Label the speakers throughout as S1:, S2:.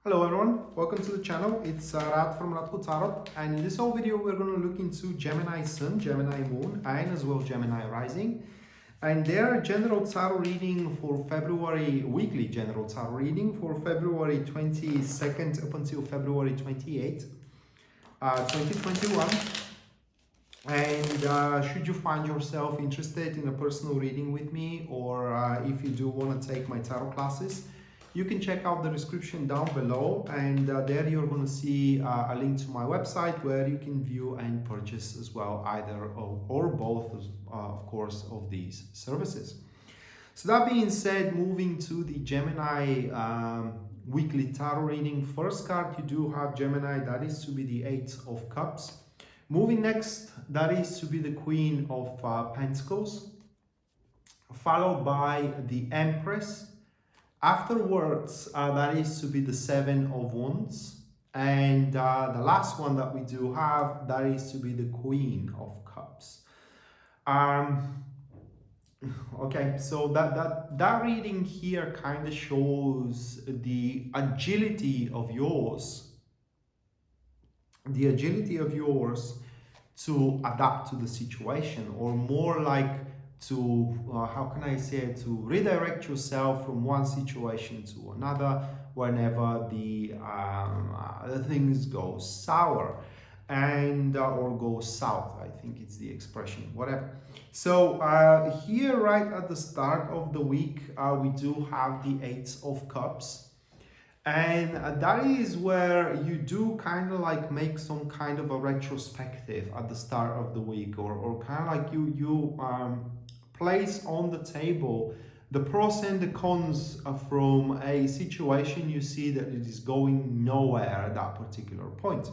S1: Hello everyone, welcome to the channel. It's Rad from Radko, and in this whole video we're going to look into Gemini Sun, Gemini Moon, and as well Gemini Rising, and their general tarot reading for February, weekly general tarot reading for February 22nd up until February 28th, 2021. And should you find yourself interested in a personal reading with me, or if you do want to take my tarot classes, you can check out the description down below, and there you're going to see a link to my website where you can view and purchase as well either or both of course of these services. So that being said, moving to the Gemini weekly tarot reading, first card you do have Gemini, that is to be the Eight of Cups. Moving next, that is to be the Queen of Pentacles, followed by the Empress. Afterwards, that is to be the Seven of Wands. And the last one that we do have, that is to be the Queen of Cups. Okay, so that reading here kind of shows the agility of yours. The agility of yours to adapt to the situation, or more like to how can I say it, to redirect yourself from one situation to another whenever the things go sour and or go south, I think it's the expression, whatever. So here right at the start of the week we do have the Eight of Cups. And that is where you do kind of like make some kind of a retrospective at the start of the week, or kind of like you place on the table the pros and the cons from a situation you see that it is going nowhere at that particular point.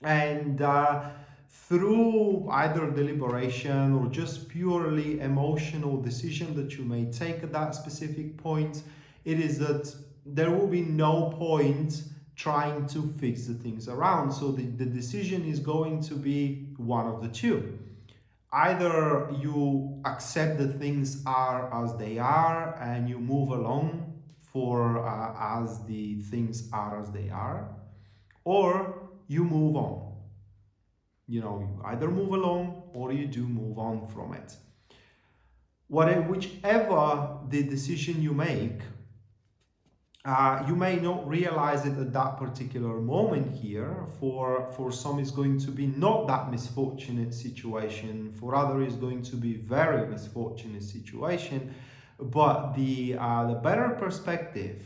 S1: And through either deliberation or just purely emotional decision that you may take at that specific point, it is that there will be no point trying to fix the things around. So the decision is going to be one of the two. Either you accept that things are as they are and you move along for as the things are as they are, or you move on. You know, you either move along or you do move on from it. Whichever the decision you make, you may not realize it at that particular moment here. For some it's going to be not that misfortunate situation, for others it's going to be very misfortunate situation, but the better perspective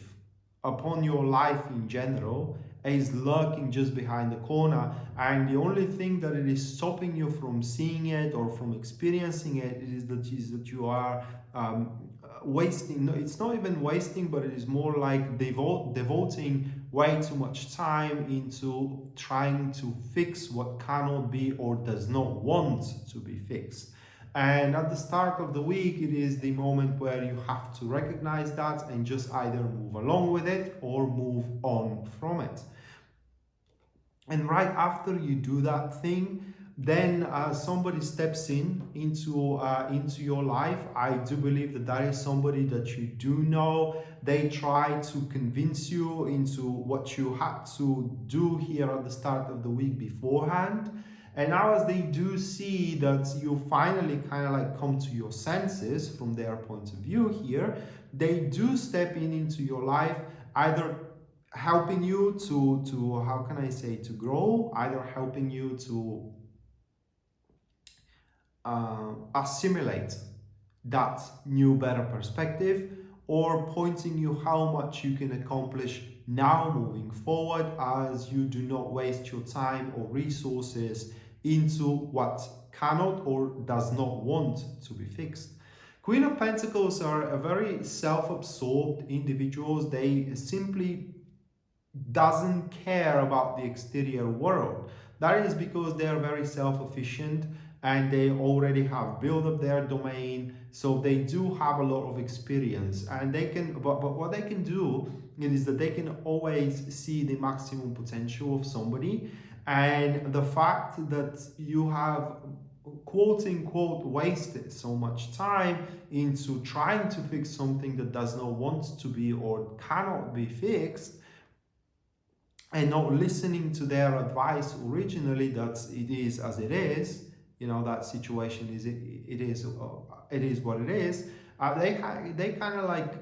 S1: upon your life in general is lurking just behind the corner, and the only thing that it is stopping you from seeing it or from experiencing it is that you are wasting. No, it's not even wasting, but it is more like devoting way too much time into trying to fix what cannot be or does not want to be fixed. And at the start of the week, it is the moment where you have to recognize that and just either move along with it or move on from it. And right after you do that thing, then somebody steps into your life. I do believe that is somebody that you do know. They try to convince you into what you had to do here at the start of the week beforehand. And now as they do see that you finally kind of like come to your senses from their point of view here, they do step into your life, either helping you to how can I say, to grow, either helping you to assimilate that new better perspective, or pointing you how much you can accomplish now moving forward, as you do not waste your time or resources into what cannot or does not want to be fixed. Queen of Pentacles are a very self-absorbed individuals. They simply doesn't care about the exterior world. That is because they are very self-efficient and they already have built up their domain, so they do have a lot of experience, and they can but what they can do is that they can always see the maximum potential of somebody. And the fact that you have quote unquote wasted so much time into trying to fix something that does not want to be or cannot be fixed and not listening to their advice originally, that it is as it is, that situation is it is what it is. They kind of like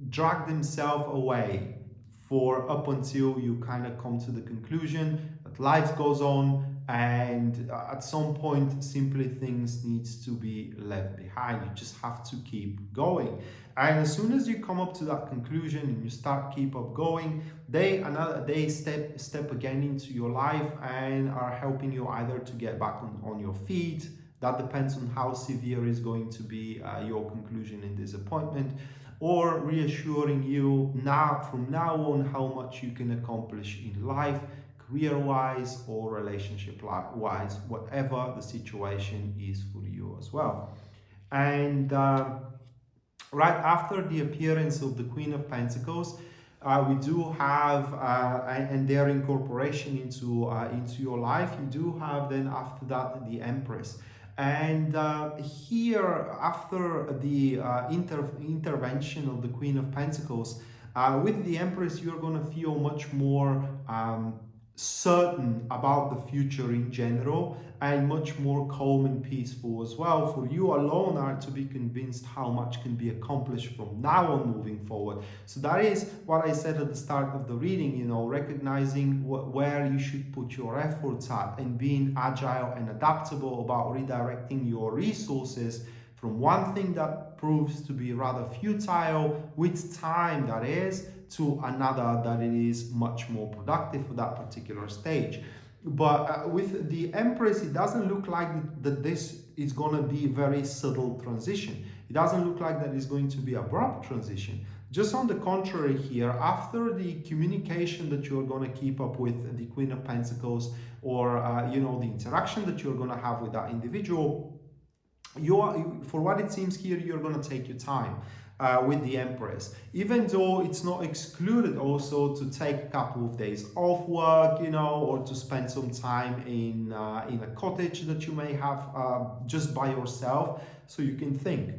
S1: drag themselves away for up until you kind of come to the conclusion that life goes on, and at some point simply things needs to be left behind. You just have to keep going, and as soon as you come up to that conclusion and you start keep up going, they step again into your life and are helping you either to get back on your feet. That depends on how severe is going to be your conclusion and disappointment, or reassuring you now from now on how much you can accomplish in life, career-wise or relationship-wise, whatever the situation is for you as well. And right after the appearance of the Queen of Pentacles, we do have and their incorporation into your life. You do have then after that the Empress. And here, after the intervention of the Queen of Pentacles, with the Empress, you're going to feel much more certain about the future in general, and much more calm and peaceful as well. For you alone are to be convinced how much can be accomplished from now on moving forward. So that is what I said at the start of the reading, recognizing where you should put your efforts at, and being agile and adaptable about redirecting your resources from one thing that proves to be rather futile with time, that is, to another that it is much more productive for that particular stage. But with the Empress, it doesn't look like that this is going to be a very subtle transition. It doesn't look like that it's going to be abrupt transition. Just on the contrary here, after the communication that you're going to keep up with the Queen of Pentacles, or the interaction that you're going to have with that individual, for what it seems here, you're going to take your time with the Empress, even though it's not excluded also to take a couple of days off work, or to spend some time in a cottage that you may have just by yourself, so you can think.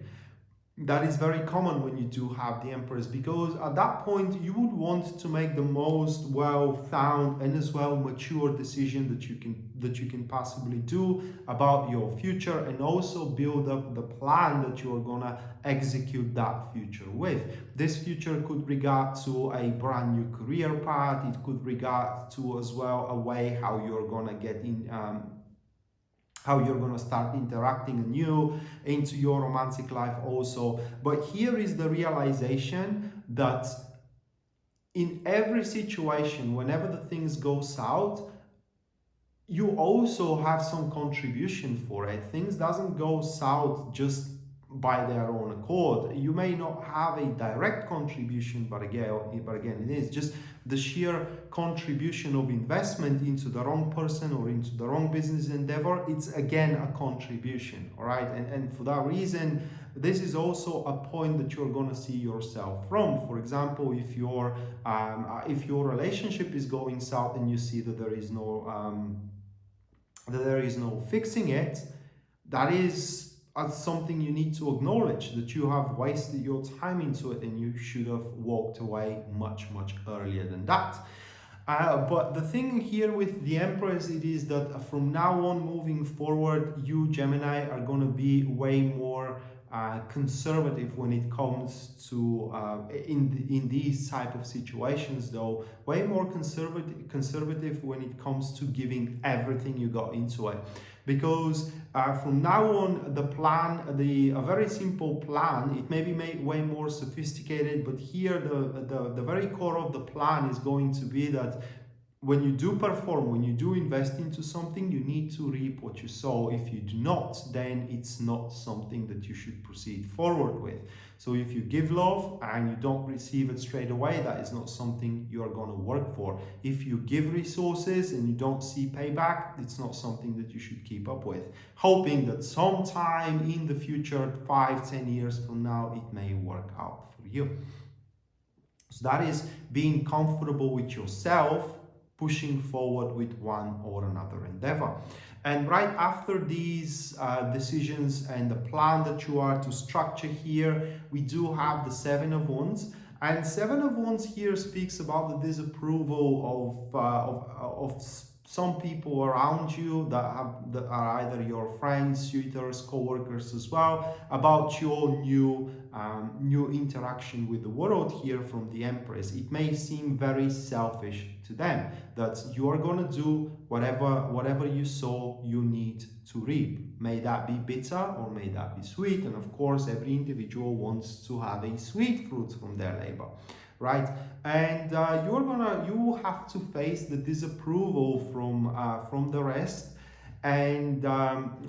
S1: That is very common when you do have the Empress, because at that point you would want to make the most well-found and as well mature decision that you can possibly do about your future, and also build up the plan that you are gonna execute that future with. This future could regard to a brand new career path. It could regard to as well a way how you're gonna get in how you're going to start interacting anew into your romantic life also. But here is the realization that in every situation, whenever the things go south, you also have some contribution for it. Things doesn't go south just by their own accord. You may not have a direct contribution, but again, it is just the sheer contribution of investment into the wrong person or into the wrong business endeavor. It's again a contribution, all right? And for that reason, this is also a point that you're going to see yourself from. For example, if your relationship is going south and you see that there is no fixing it, that is something you need to acknowledge, that you have wasted your time into it and you should have walked away much earlier than that. But the thing here with the Empress, it is that from now on moving forward, you Gemini are going to be way more conservative when it comes to in these type of situations, though way more conservative when it comes to giving everything you got into it, because from now on the plan, a very simple plan, it may be made way more sophisticated, but here the very core of the plan is going to be that when you do perform, when you do invest into something, you need to reap what you sow. If you do not, then it's not something that you should proceed forward with. So if you give love and you don't receive it straight away, that is not something you are going to work for. If you give resources and you don't see payback, it's not something that you should keep up with, hoping that sometime in the future, 5-10 years from now, it may work out for you. So that is being comfortable with yourself, pushing forward with one or another endeavor. And right after these decisions and the plan that you are to structure here, we do have the Seven of Wands. And Seven of Wands here speaks about the disapproval of some people around you that are either your friends, suitors, co-workers as well, about your new interaction with the world here from the Empress. It may seem very selfish to them that you are gonna do whatever you sow, you need to reap. May that be bitter or may that be sweet, and of course every individual wants to have a sweet fruit from their labor, right? And you will have to face the disapproval from the rest. And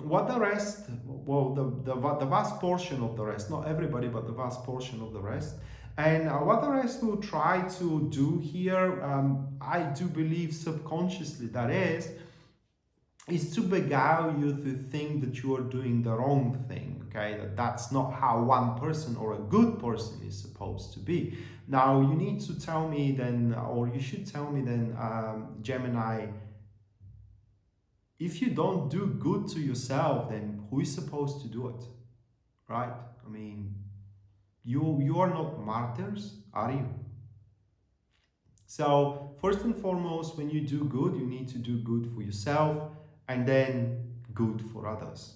S1: what the rest, well, the vast portion of the rest, not everybody, but the vast portion of the rest. And what the rest will try to do here, I do believe subconsciously that is to beguile you to think that you are doing the wrong thing, okay? That's not how one person or a good person is supposed to be. Now, you need to tell me then, or you should tell me then, Gemini, if you don't do good to yourself, then who is supposed to do it, right? I mean, you are not martyrs, are you? So, first and foremost, when you do good, you need to do good for yourself, and then good for others.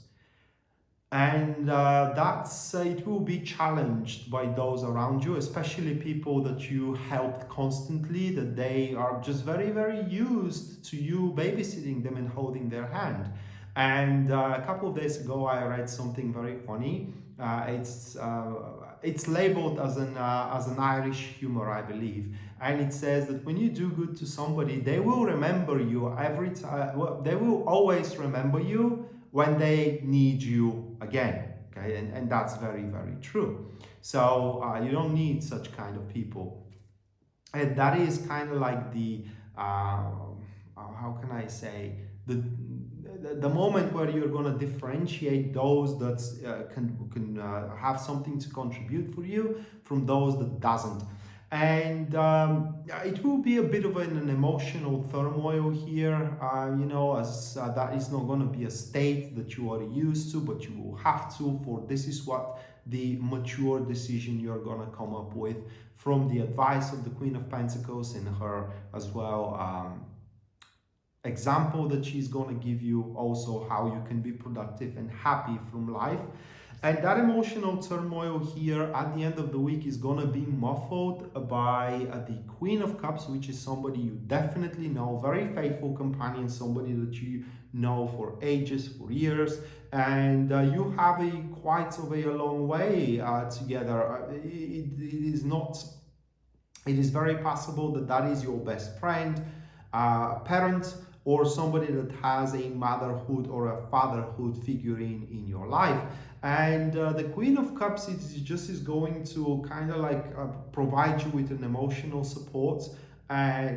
S1: And it will be challenged by those around you, especially people that you helped constantly, that they are just very, very used to you babysitting them and holding their hand. And a couple of days ago, I read something very funny. It's labeled as an Irish humor, I believe, and it says that when you do good to somebody, they will remember you every time. Well, they will always remember you when they need you again. Okay, and that's very, very true. So you don't need such kind of people, and that is kind of like the how can I say, the moment where you're going to differentiate those that can have something to contribute for you from those that doesn't. And it will be a bit of an emotional turmoil here, as that is not going to be a state that you are used to, but you will have to, for this is what the mature decision you're going to come up with from the advice of the Queen of Pentacles and her as well example that she's going to give you, also how you can be productive and happy from life. And that emotional turmoil here at the end of the week is going to be muffled by the Queen of Cups, which is somebody you definitely know, very faithful companion, somebody that you know for ages, for years, and you have quite of a long way together. It is very possible that is your best friend, parent, or somebody that has a motherhood or a fatherhood figurine in your life. And the Queen of Cups is going to kind of like provide you with an emotional support,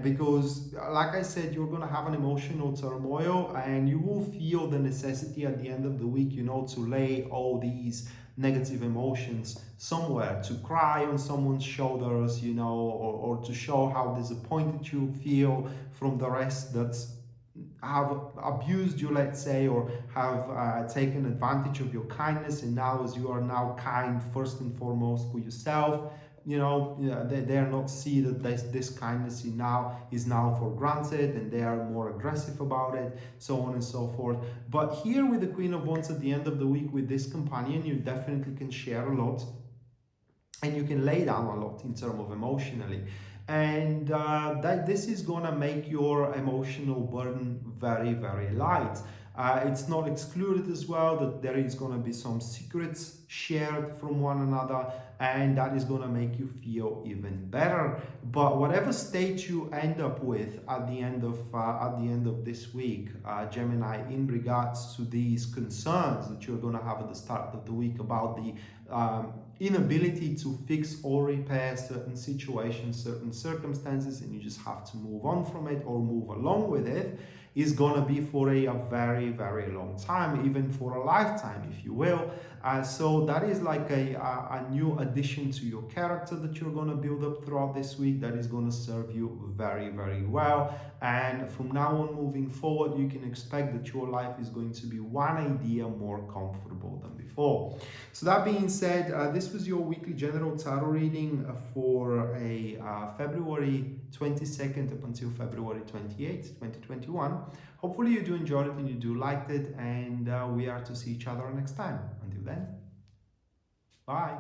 S1: because like I said, you're going to have an emotional turmoil, and you will feel the necessity at the end of the week, to lay all these negative emotions somewhere, to cry on someone's shoulders, or to show how disappointed you feel from the rest that's have abused you, let's say, or have taken advantage of your kindness, and now as you are now kind first and foremost for yourself, they are not see that this kindness is now for granted, and they are more aggressive about it, so on and so forth. But here with the Queen of Wands at the end of the week with this companion, you definitely can share a lot, and you can lay down a lot in terms of emotionally. And this is going to make your emotional burden very, very light. It's not excluded as well that there is going to be some secrets shared from one another, and that is going to make you feel even better. But whatever state you end up with at the end of this week, Gemini, in regards to these concerns that you're going to have at the start of the week about the inability to fix or repair certain situations, certain circumstances, and you just have to move on from it or move along with it, is going to be for a very, very long time, even for a lifetime, if you will. So that is like a new addition to your character that you're going to build up throughout this week that is going to serve you very, very well. And from now on moving forward, you can expect that your life is going to be one idea more comfortable than before. So that being said, this was your weekly general tarot reading for a February 22nd up until February 28th, 2021. Hopefully you do enjoy it and you do like it, and we are to see each other next time. Until then, bye.